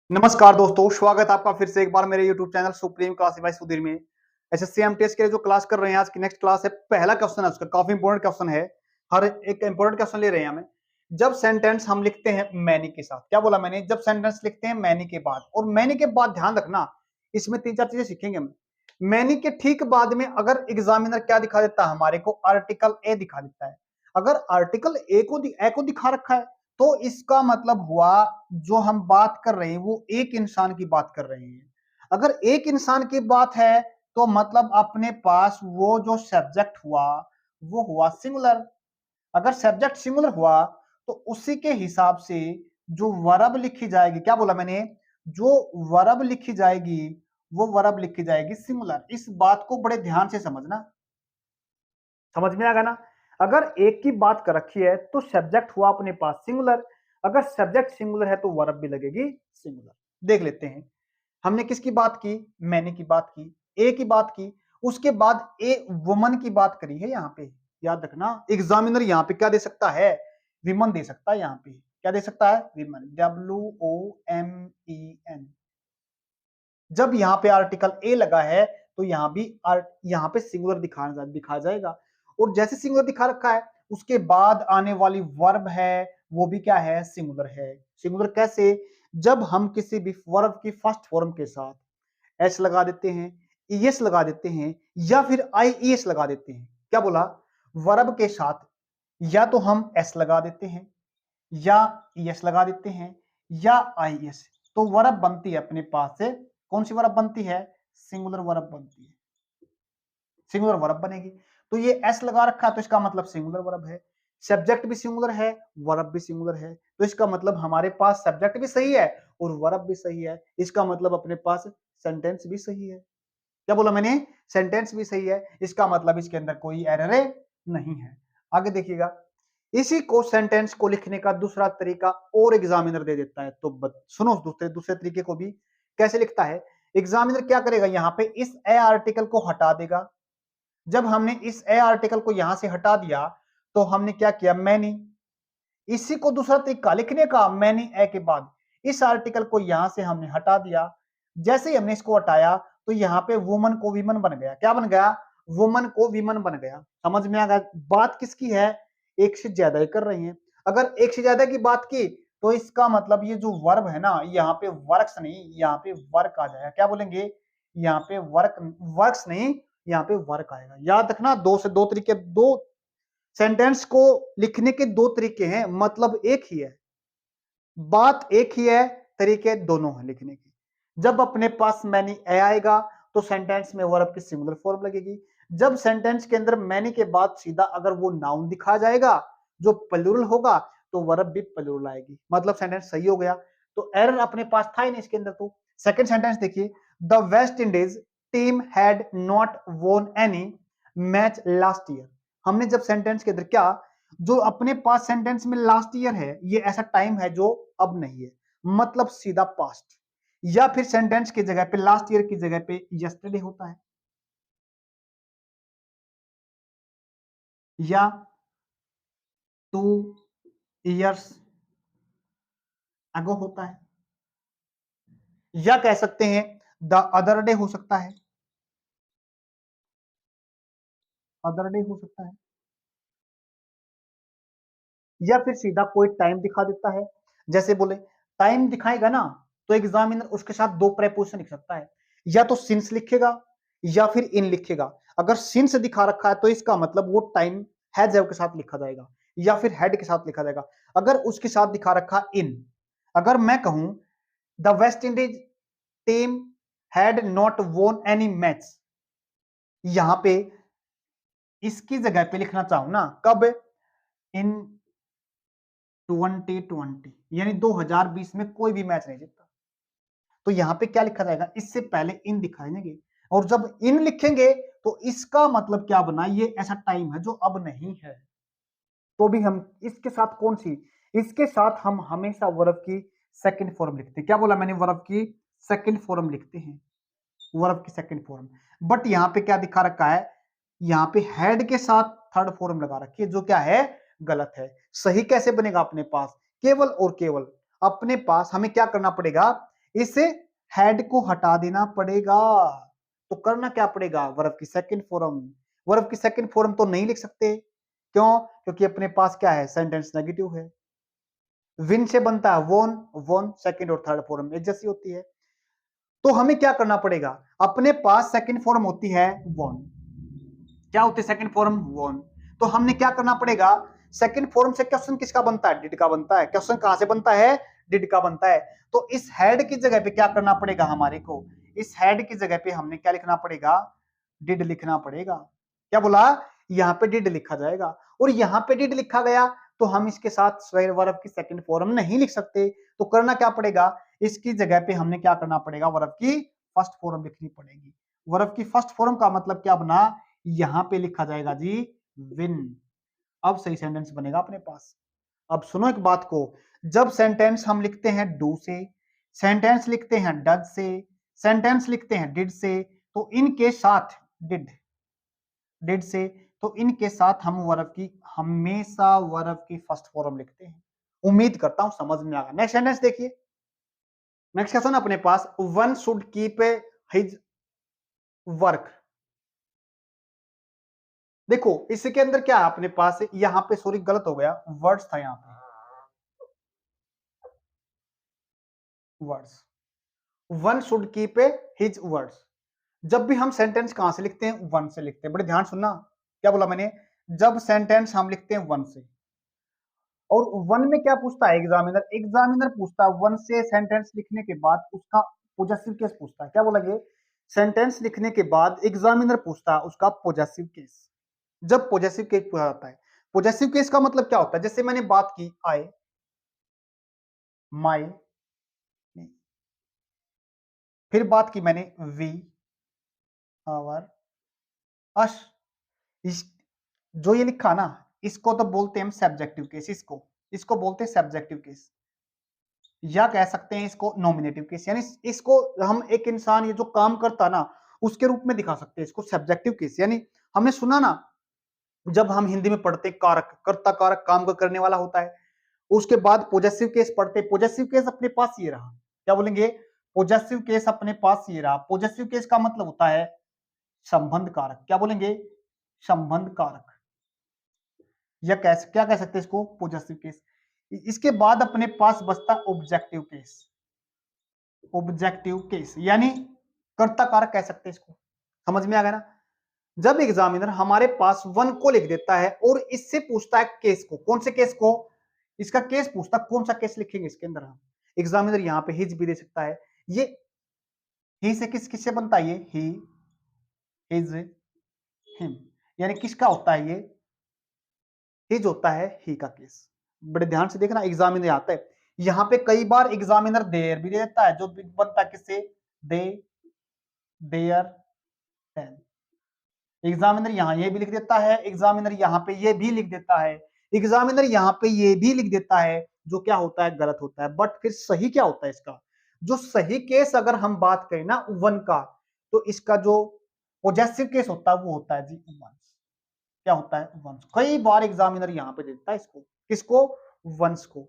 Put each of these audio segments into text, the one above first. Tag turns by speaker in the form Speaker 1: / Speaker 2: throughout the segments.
Speaker 1: नमस्कार दोस्तों, स्वागत है आपका फिर से एक बार मेरे YouTube channel supreme classify Sudhir में। एसएससी एमटीएस के लिए जो क्लास कर रहे हैं, आज की नेक्स्ट क्लास है। पहला क्वेश्चन है उसका, काफी इंपॉर्टेंट क्वेश्चन है। हर एक इंपॉर्टेंट क्वेश्चन ले रहे हैं हमें। जब सेंटेंस हम लिखते हैं मैनी के साथ, क्या बोला मैंने, जब सेंटेंस लिखते हैं मैनी के बाद, और मैनी के बाद ध्यान रखना, इसमें तीन चार चीजें सीखेंगे हम। मैनी के ठीक बाद में अगर एग्जामिनर क्या दिखा देता है हमारे को, आर्टिकल ए दिखा देता है। अगर आर्टिकल ए को दिखा रखा है तो इसका मतलब हुआ जो हम बात कर रहे हैं वो एक इंसान की बात कर रहे हैं। अगर एक इंसान की बात है तो मतलब अपने पास वो जो सब्जेक्ट हुआ वो हुआ सिंगुलर। अगर सब्जेक्ट सिंगुलर हुआ तो उसी के हिसाब से जो वर्ब लिखी जाएगी, क्या बोला मैंने, जो वर्ब लिखी जाएगी वो वर्ब लिखी जाएगी सिंगुलर। इस बात को बड़े ध्यान से समझना, समझ में आ गया ना। अगर एक की बात कर रखी है तो सब्जेक्ट हुआ अपने पास सिंगुलर, अगर सब्जेक्ट सिंगुलर है तो वर्ब भी लगेगी सिंगुलर। देख लेते हैं, हमने किसकी बात की, मैंने की बात की, ए की बात की, उसके बाद ए वुमन की बात करी है। यहाँ पे याद रखना, एग्जामिनर यहाँ पे क्या दे सकता है, विमन दे सकता है। यहाँ पे क्या दे सकता है, विमन, WOMEN। जब यहाँ पे आर्टिकल ए लगा है तो यहाँ भी यहाँ पे सिंगुलर दिखा जाएगा। और जैसे सिंगुलर दिखा रखा है उसके बाद आने वाली वर्ब है वो भी क्या है, सिंगुलर है। सिंगुलर कैसे, जब हम किसी भी वर्ब की फर्स्ट फॉर्म के साथ एस लगा देते हैं, ईएस लगा देते हैं, या फिर आईईएस लगा देते हैं। क्या बोला, वर्ब के साथ या तो हम एस लगा देते हैं, या ईएस लगा देते हैं, या आईएस, तो वर्ब बनती है अपने पास से। कौन सी वर्ब बनती है, सिंगुलर वर्ब बनती है, सिंगुलर वर्ब बनेगी। तो ये एस लगा रखा है तो इसका मतलब सिंगुलर वर्ब है। सब्जेक्ट भी सिंगुलर है, वर्ब भी सिंगुलर है, तो इसका मतलब हमारे पास सब्जेक्ट भी सही है और वर्ब भी सही है। इसका मतलब अपने पास सेंटेंस भी सही है। क्या बोला मैंने, सेंटेंस भी सही है, इसका मतलब इसके अंदर कोई एरर नहीं है। आगे देखिएगा, इसी को सेंटेंस को लिखने का दूसरा तरीका और एग्जामिनर दे देता है। तो सुनो दूसरे दूसरे तरीके को भी, कैसे लिखता है एग्जामिनर, क्या करेगा, यहाँ पे इस ए आर्टिकल को हटा देगा। जब हमने इस ए आर्टिकल को यहां से हटा दिया तो हमने क्या किया, मैनी। इसी को दूसरा तरीका लिखने का, मैनी ए के बाद इस आर्टिकल को यहां से हमने हटा दिया। जैसे ही हमने इसको हटाया तो यहाँ पे वुमन को विमन बन गया। क्या बन गया, वुमन को विमन बन गया। समझ में आ गया, बात किसकी है, एक से ज्यादा ही कर रही है। अगर एक से ज्यादा की बात की तो इसका मतलब ये जो वर्ब है ना, यहाँ पे वर्क्स नहीं, यहाँ पे वर्क आ जाएगा। क्या बोलेंगे, यहाँ पे वर्क, वर्क्स नहीं, यहाँ पे वर्क आएगा। याद रखना, दो से दो तरीके, दो सेंटेंस को लिखने के दो तरीके हैं, मतलब एक ही है, बात एक ही है, तरीके दोनों हैं लिखने के। जब अपने पास मैनी ए आएगा तो सेंटेंस में वर्ब की सिंगुलर फॉर्म लगेगी। जब सेंटेंस के अंदर मैनी के बाद सीधा अगर वो नाउन दिखा जाएगा जो प्लूरल होगा तो वर्ब भी प्लूरल आएगी, मतलब सेंटेंस सही हो गया। तो एरर अपने पास था ही नहीं इसके अंदर। तो सेकंड सेंटेंस देखिए, the West Indies team had not वोन एनी मैच लास्ट ईयर। हमने जब सेंटेंस के अंदर क्या, जो अपने पास सेंटेंस में लास्ट ईयर है ये ऐसा टाइम है जो अब नहीं है, मतलब सीधा पास्ट। या फिर सेंटेंस की जगह पे लास्ट ईयर की जगह पे यस्टरडे होता है, या 2 इयर्स अगो होता है, या कह सकते हैं द अदर डे हो सकता है, अदर डे हो सकता है, या फिर सीधा कोई टाइम दिखा देता है। जैसे बोले टाइम दिखाएगा ना तो एग्जामिनर उसके साथ दो प्रेपोजिशन लिख सकता है, या तो सिंस लिखेगा या फिर इन लिखेगा। अगर सिंस दिखा रखा है तो इसका मतलब वो टाइम हैज के साथ लिखा जाएगा, या फिर हैड के साथ लिखा जाएगा। अगर उसके साथ दिखा रखा इन, अगर मैं कहूं the West Indies team had not वोन एनी मैच, यहां पे इसकी जगह पे लिखना चाहूं ना, कब, इन 2020, यानी 2020 में कोई भी मैच नहीं जीता, तो यहाँ पे क्या लिखा जाएगा, इससे पहले इन दिखाएंगे। और जब इन लिखेंगे तो इसका मतलब क्या बना, ये ऐसा टाइम है जो अब नहीं है। तो भी हम इसके साथ कौन सी, इसके साथ हम हमेशा वर्ब की सेकंड फॉर्म लिखते हैं। क्या बोला मैंने, वर्ब की सेकंड फॉर्म लिखते हैं, वर्ब की सेकंड फॉर्म। बट यहाँ पे क्या दिखा रखा है, यहाँ पे हेड के साथ थर्ड फॉर्म लगा रखी है, जो क्या है, गलत है। सही कैसे बनेगा अपने पास, केवल और केवल अपने पास हमें क्या करना पड़ेगा, इस हेड को हटा देना पड़ेगा। तो करना क्या पड़ेगा, वर्ब की सेकंड फॉर्म। वर्ब की सेकंड फॉर्म तो नहीं लिख सकते, क्यों? क्योंकि अपने पास क्या है, सेंटेंस नेगेटिव है। विन से बनता है वोन, वोन सेकंड और थर्ड फॉर्म एक जैसी होती है। तो हमें क्या करना पड़ेगा, अपने पास सेकंड फॉर्म होती है वोन। क्या होती है सेकंड फॉर्म, वोन। तो हमने क्या करना पड़ेगा, सेकंड फॉर्म से क्वेश्चन किसका बनता है, डिड का बनता है। क्वेश्चन कहां से बनता है, डिड का बनता है। तो इस हेड की जगह पे क्या करना पड़ेगा हमारे को, इस हेड की जगह पे हमने क्या लिखना पड़ेगा, डिड लिखना पड़ेगा। क्या बोला, यहाँ पे डिड लिखा जाएगा। और यहाँ पे डिड लिखा गया तो हम इसके साथ वर्ब की सेकंड फॉर्म नहीं लिख सकते। तो करना क्या पड़ेगा, इसकी जगह पे हमने क्या करना पड़ेगा, वर्ब की फर्स्ट फॉर्म लिखनी पड़ेगी। वर्ब की फर्स्ट फॉर्म का मतलब क्या बना, यहां पे लिखा जाएगा जी विन। अब सही सेंटेंस बनेगा अपने पास। अब सुनो एक बात को, जब सेंटेंस हम लिखते हैं डू से, सेंटेंस लिखते हैं डज से, सेंटेंस लिखते हैं डिड से, तो इनके साथ डिड से, तो इनके साथ हम वर्ब की हमेशा वर्ब की फर्स्ट फॉर्म लिखते हैं। उम्मीद करता हूं समझ में आ गया। नेक्स्ट सेंटेंस देखिए, नेक्स्ट क्वेश्चन अपने पास, one should keep his work. देखो इसके अंदर क्या है अपने पास, यहां पे सॉरी गलत हो गया, वर्ड्स था यहां पे, words. One should keep his words. जब भी हम सेंटेंस कहां से लिखते हैं, वन से लिखते हैं। बड़े ध्यान सुनना, क्या बोला मैंने, जब सेंटेंस हम लिखते हैं वन से, और वन में क्या पूछता है एग्जामिनर, एग्जामिनर पूछता है वन से सेंटेंस लिखने के बाद उसका पोजेसिव केस पूछता है। क्या बोला ये, सेंटेंस लिखने के बाद एग्जामिनर पूछता है उसका पोजेसिव केस। जब पोजेसिव केस पूछा जाता है, पोजेसिव केस का मतलब क्या होता है, जैसे मैंने बात की आई, माई, फिर बात की मैंने वी, आवर, अस। इस जो ये लिखा ना, इसको तो बोलते हैं हम सब्जेक्टिव केस, इसको इसको बोलते हैं सब्जेक्टिव केस, या कह सकते हैं इसको नॉमिनेटिव केस। यानी इसको हम एक इंसान ये जो काम करता ना उसके रूप में दिखा सकते हैं इसको सब्जेक्टिव केस। यानी हमने सुना ना, जब हम हिंदी में पढ़ते कारक, कर्ता कारक काम को करने वाला होता है, उसके बाद पोजेसिव केस पढ़ते, पोजेसिव केस अपने पास ये रहा। क्या बोलेंगे, पोजेसिव केस अपने पास ये रहा। पोजेसिव केस का मतलब होता है संबंध कारक। क्या बोलेंगे, संबंध कारक, या क्या कह सकते हैं इसको, पोजेसिव केस। इसके बाद अपने पास बचता ऑब्जेक्टिव केस। ऑब्जेक्टिव केस यानी कर्ता कारक कह सकते हैं इसको। समझ में आ गया ना, जब एग्जामिनर हमारे पास वन को लिख देता है और इससे पूछता है केस को, कौन से केस को, इसका केस पूछता, कौन सा केस लिखेंगे इसके अंदर हम। एग्जामिनर यहाँ पे हिज भी दे सकता है। ये ही से किससे बनता है, ये ही, हिज, हिम, यानी किसका होता है ये, हिज होता है ही का केस। बड़े ध्यान से देखना, एग्जामिनर आता है यहाँ पे, कई बार एग्जामिनर देयर भी दे देता है, जो बनता है किससे, दे, देयर, देन। एग्जामिनर यहाँ ये भी लिख देता है, एग्जामिनर यहाँ पे ये भी लिख देता है, एग्जामिनर यहाँ पे ये भी लिख देता है, जो क्या होता है, गलत होता है। बट फिर सही क्या होता है इसका, जो सही केस अगर हम बात करें ना वन का, तो इसका जो पॉजेसिव केस होता है वो होता है जी वंस। क्या होता है, वंस। कई बार एग्जामिनर यहाँ पे देता है इसको, किसको, वंस को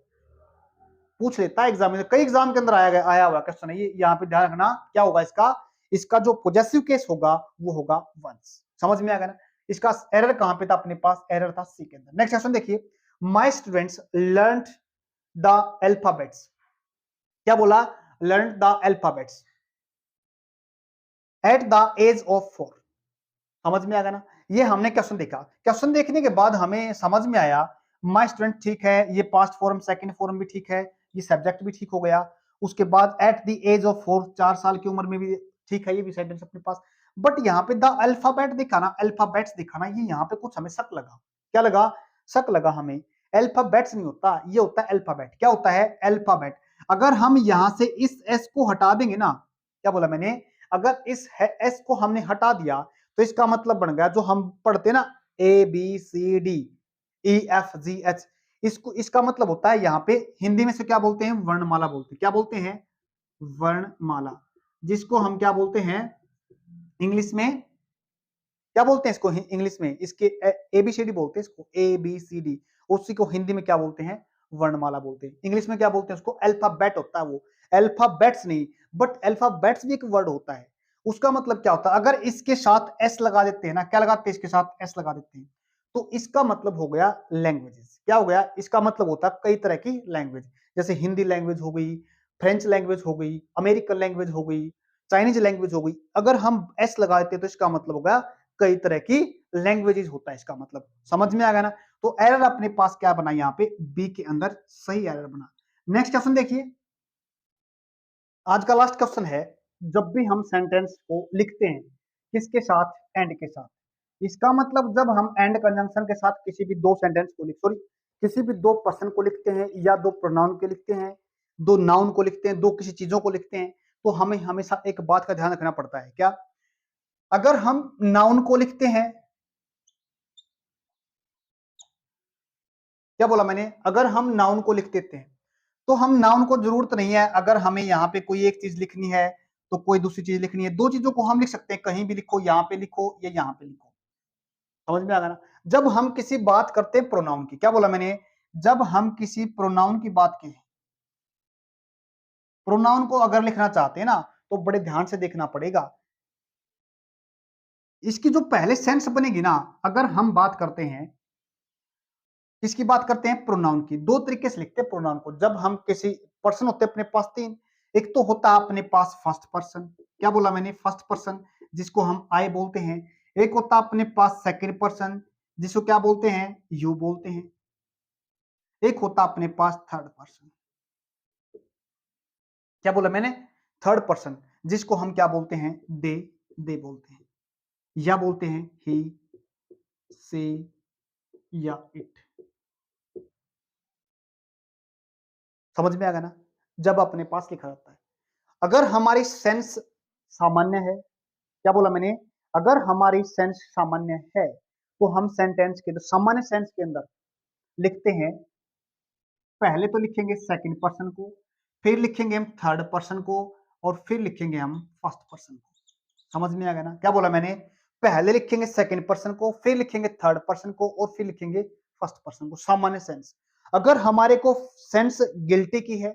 Speaker 1: पूछ लेता है एग्जामिनर। कई एग्जाम के अंदर आया हुआ क्वेश्चन है ये, यहाँ पे ध्यान रखना क्या होगा इसका, इसका जो पॉजेसिव केस होगा वो होगा वंस। समझ में आ गया ना, इसका एरर कहां पे था अपने पास, एरर था सी के अंदर। नेक्स्ट क्वेश्चन देखिए, my students learn the alphabets. क्या बोला, learn the alphabets at the age of 4। समझ में आ गया ना, ये हमने क्वेश्चन देखा। क्वेश्चन देखने के बाद हमें समझ में आया माय स्टूडेंट ठीक है, ये पास्ट फॉर्म सेकंड फॉर्म भी ठीक है, ये सब्जेक्ट भी ठीक हो गया। उसके बाद एट द एज ऑफ 4, 4 साल की उम्र में भी ठीक है, ये भी सेंटेंस अपने पास। बट यहाँ पे द अल्फाबेट दिखा ना, अल्फाबेट्स दिखा ना, ये यहाँ पे कुछ हमें शक लगा। क्या लगा, शक लगा हमें। अल्फाबेट्स नहीं होता, ये होता है अल्फाबेट। क्या होता है, अल्फाबेट। अगर हम यहां से इस एस को हटा देंगे ना, क्या बोला मैंने, अगर इस एस को हमने हटा दिया तो इसका मतलब बन गया जो हम पढ़ते ना, A B C D E F G H, इसको, इसका मतलब होता है यहाँ पे हिंदी में से क्या बोलते हैं, वर्णमाला बोलते हैं। क्या बोलते हैं, वर्णमाला। जिसको हम क्या बोलते हैं इंग्लिश में, क्या बोलते हैं इसको इंग्लिश में, इसके एबीसीडी बोलते हैं इसको, ए बी सी डी। उसी को हिंदी में क्या बोलते हैं, वर्णमाला बोलते हैं। इंग्लिश में क्या बोलते हैं उसको, अल्फाबेट होता है वो। अल्फाबेट्स नहीं, बट अल्फाबेट्स भी एक वर्ड होता है। उसका मतलब क्या होता है, अगर इसके साथ एस लगा देते हैं ना, क्या लगाते हैं इसके साथ एस लगा देते हैं, तो इसका मतलब हो गया लैंग्वेजेस। क्या हो गया, इसका मतलब होता है कई तरह की लैंग्वेज, जैसे हिंदी लैंग्वेज हो गई, फ्रेंच लैंग्वेज हो गई, अमेरिकन लैंग्वेज हो गई, चाइनीज लैंग्वेज हो गई। अगर हम एस लगा देते हैं तो इसका मतलब होगा कई तरह की लैंग्वेजेस होता है इसका मतलब। समझ में आ गया ना। तो एरर अपने पास क्या बना यहाँ पे, बी के अंदर सही एरर बना। नेक्स्ट क्वेश्चन देखिए, आज का लास्ट क्वेश्चन है, जब भी हम सेंटेंस को लिखते हैं किसके साथ, एंड के साथ। इसका मतलब जब हम एंड कंजंक्शन के साथ किसी भी दो सेंटेंस को किसी भी दो पर्सन को लिखते हैं, या दो प्रोनाउन को लिखते हैं, दो नाउन को लिखते हैं, दो किसी चीजों को लिखते हैं, तो हमें हमेशा एक बात का ध्यान रखना पड़ता है। क्या, अगर हम नाउन को लिखते हैं, क्या बोला मैंने, अगर हम नाउन को लिख देते हैं तो हम नाउन को जरूरत नहीं है, अगर हमें यहाँ पे कोई एक चीज लिखनी है तो कोई दूसरी चीज लिखनी है, दो चीजों को हम लिख सकते हैं, कहीं भी लिखो, यहाँ पे लिखो या यहाँ पे लिखो। समझ में आ गया ना। जब हम किसी बात करते हैं प्रोनाउन की, क्या बोला मैंने, जब हम किसी प्रोनाउन की बात की, प्रोनाउन को अगर लिखना चाहते हैं ना, तो बड़े ध्यान से देखना पड़ेगा। इसकी जो पहले सेंस बनेगी ना, अगर हम बात करते हैं, किसकी बात करते हैं, प्रोनाउन की, दो तरीके से लिखते हैं प्रोनाउन को। जब हम किसी पर्सन होते हैं अपने पास तीन, एक तो होता है अपने पास फर्स्ट पर्सन, क्या बोला मैंने, फर्स्ट पर्सन, जिसको हम आई बोलते हैं। एक होता है अपने पास सेकंड पर्सन, जिसको क्या बोलते हैं, यू बोलते हैं। एक होता अपने पास थर्ड पर्सन, क्या बोला मैंने, थर्ड पर्सन, जिसको हम क्या बोलते हैं, दे बोलते हैं, या बोलते हैं ही, से, या इट। समझ में आ गया ना। जब अपने पास लिखा रहता है, अगर हमारी सेंस सामान्य है, क्या बोला मैंने, अगर हमारी सेंस सामान्य है तो हम सेंटेंस के सामान्य सेंस के अंदर लिखते हैं, पहले तो लिखेंगे सेकंड पर्सन को, फिर लिखेंगे हम थर्ड पर्सन को, और फिर लिखेंगे हम फर्स्ट पर्सन को। समझ में आ गया ना। क्या बोला मैंने, पहले लिखेंगे सेकंड पर्सन को, फिर लिखेंगे थर्ड पर्सन को, और फिर लिखेंगे फर्स्ट पर्सन को, सामान्य सेंस। अगर हमारे को सेंस गिल्टी की है,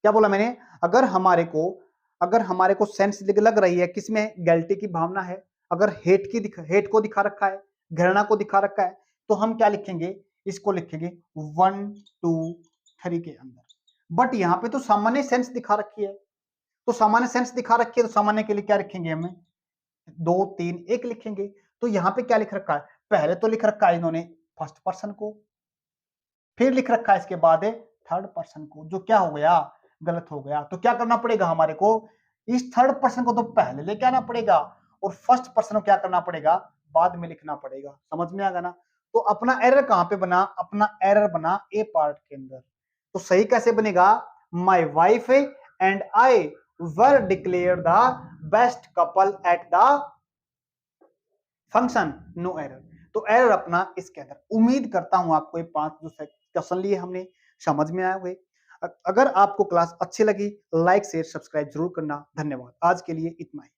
Speaker 1: क्या बोला मैंने, अगर हमारे को सेंस लग रही है, किसमें गिल्टी की भावना है, अगर हेट को दिखा रखा है, घृणा को दिखा रखा है, तो हम क्या लिखेंगे, इसको लिखेंगे 1 2 3 के अंदर। बट यहाँ पे तो सामान्य सेंस दिखा रखी है, तो सामान्य सेंस दिखा रखी है, तो सामान्य के लिए क्या लिखेंगे, हमें 2 3 1 लिखेंगे। तो यहाँ पे क्या लिख रखा है, पहले तो लिख रखा है इन्होंने फर्स्ट पर्सन को, फिर लिख रखा है इसके बाद थर्ड पर्सन को, जो क्या हो गया, गलत हो गया। तो क्या करना पड़ेगा हमारे को, इस थर्ड पर्सन को तो पहले लेके आना पड़ेगा, और फर्स्ट पर्सन को क्या करना पड़ेगा, बाद में लिखना पड़ेगा। समझ में आ गया ना। तो अपना एरर कहां पे बना, अपना एरर बना ए पार्ट के अंदर। तो सही कैसे बनेगा, my wife and I were declared the best couple at the function, no error. तो एरर अपना इसके अंदर। उम्मीद करता हूं आपको ये 5 जो क्वेश्चन लिए हमने समझ में आए हुए। अगर आपको क्लास अच्छी लगी, लाइक शेयर सब्सक्राइब जरूर करना। धन्यवाद, आज के लिए इतना ही।